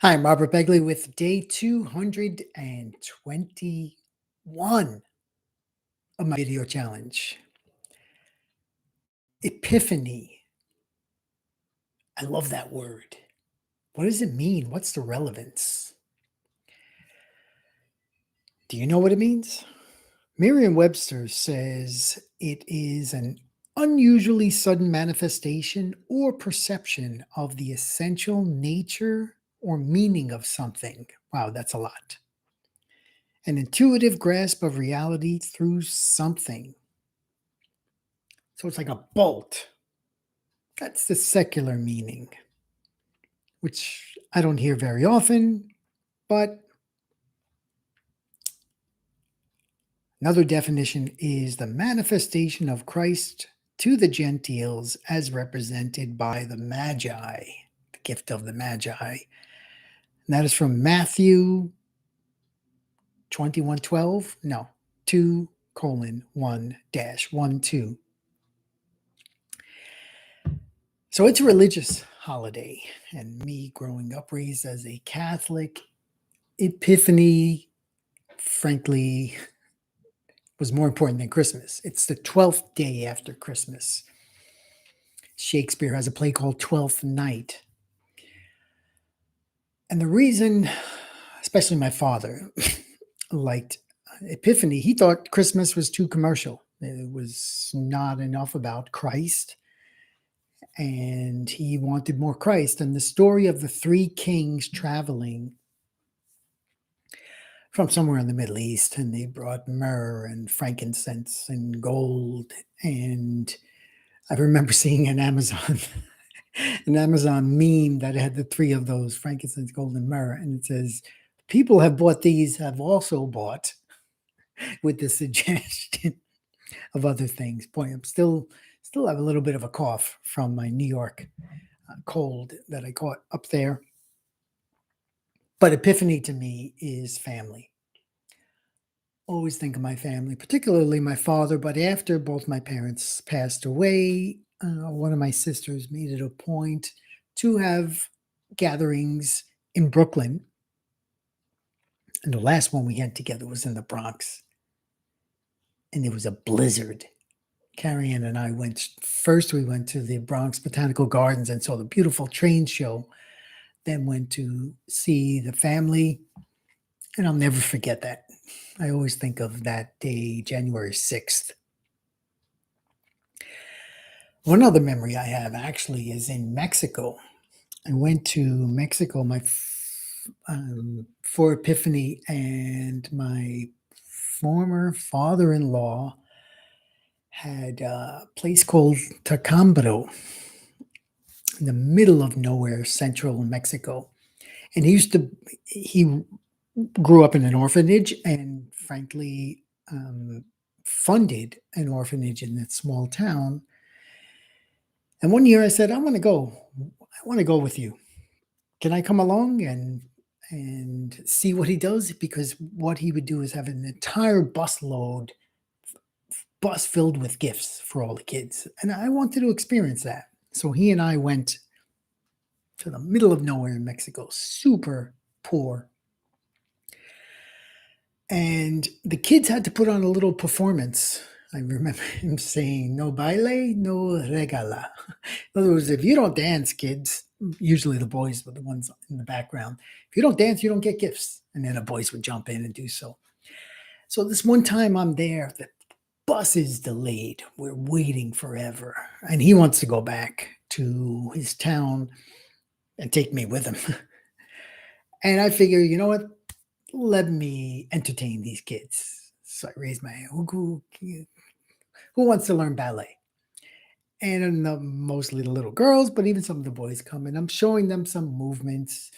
Hi, I'm Robert Begley with day 221 of my video challenge. Epiphany. I love that word. What does it mean? What's the relevance? Do you know what it means? Merriam-Webster says it is an unusually sudden manifestation or perception of the essential nature or meaning of something. Wow, that's a lot. An intuitive grasp of reality through something. So it's like a bolt. That's the secular meaning, which I don't hear very often, but another definition is the manifestation of Christ to the Gentiles as represented by the Magi, the gift of the Magi. And that is from Matthew 21:12. No, 2:1-1-2. So it's a religious holiday. And me growing up raised as a Catholic, Epiphany, frankly, was more important than Christmas. It's the 12th day after Christmas. Shakespeare has a play called Twelfth Night. And the reason, especially my father, liked Epiphany, he thought Christmas was too commercial. It was not enough about Christ. And he wanted more Christ. And the story of the three kings traveling from somewhere in the Middle East, and they brought myrrh and frankincense and gold. And I remember seeing an Amazon an Amazon meme that had the three of those, frankincense, gold, and myrrh, and it says, "People have bought these, have also bought," with the suggestion of other things. Boy, I'm still have a little bit of a cough from my New York cold that I caught up there. But Epiphany to me is family. Always think of my family, particularly my father. But after both my parents passed away, one of my sisters made it a point to have gatherings in Brooklyn. And the last one we had together was in the Bronx. And it was a blizzard. Carrie Ann and I went first, we went to the Bronx Botanical Gardens and saw the beautiful train show, then went to see the family. And I'll never forget that. I always think of that day, January 6th. One other memory I have actually is in Mexico. I went to Mexico for Epiphany, and my former father-in-law had a place called Tacambro in the middle of nowhere, central Mexico. And he grew up in an orphanage and frankly funded an orphanage in that small town. And one year I said, I want to go with you. Can I come along and see what he does? Because what he would do is have an entire bus filled with gifts for all the kids. And I wanted to experience that. So he and I went to the middle of nowhere in Mexico, super poor. And the kids had to put on a little performance. I remember him saying, no baile, no regala. In other words, if you don't dance, kids, usually the boys were the ones in the background. If you don't dance, you don't get gifts. And then the boys would jump in and do so. So this one time I'm there, the bus is delayed. We're waiting forever. And he wants to go back to his town and take me with him. And I figure, you know what? Let me entertain these kids. So I raised my hand. Who wants to learn ballet? And mostly the little girls, but even some of the boys come, and I'm showing them some movements,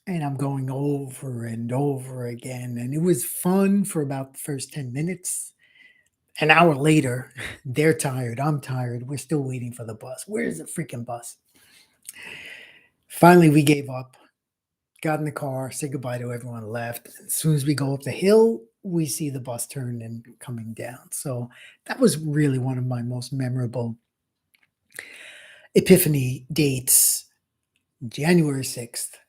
and I'm going over and over again. And it was fun for about the first 10 minutes. An hour later, they're tired. I'm tired. We're still waiting for the bus. Where's the freaking bus? Finally, we gave up, got in the car, said goodbye to everyone, left. As soon as we go up the hill, we see the bus turn and coming down. So that was really one of my most memorable Epiphany dates, January 6th.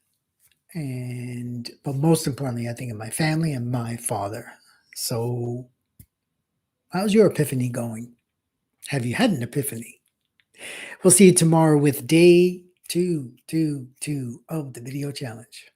but most importantly, I think of my family and my father. So, how's your epiphany going? Have you had an epiphany? We'll see you tomorrow with day 222 of the video challenge.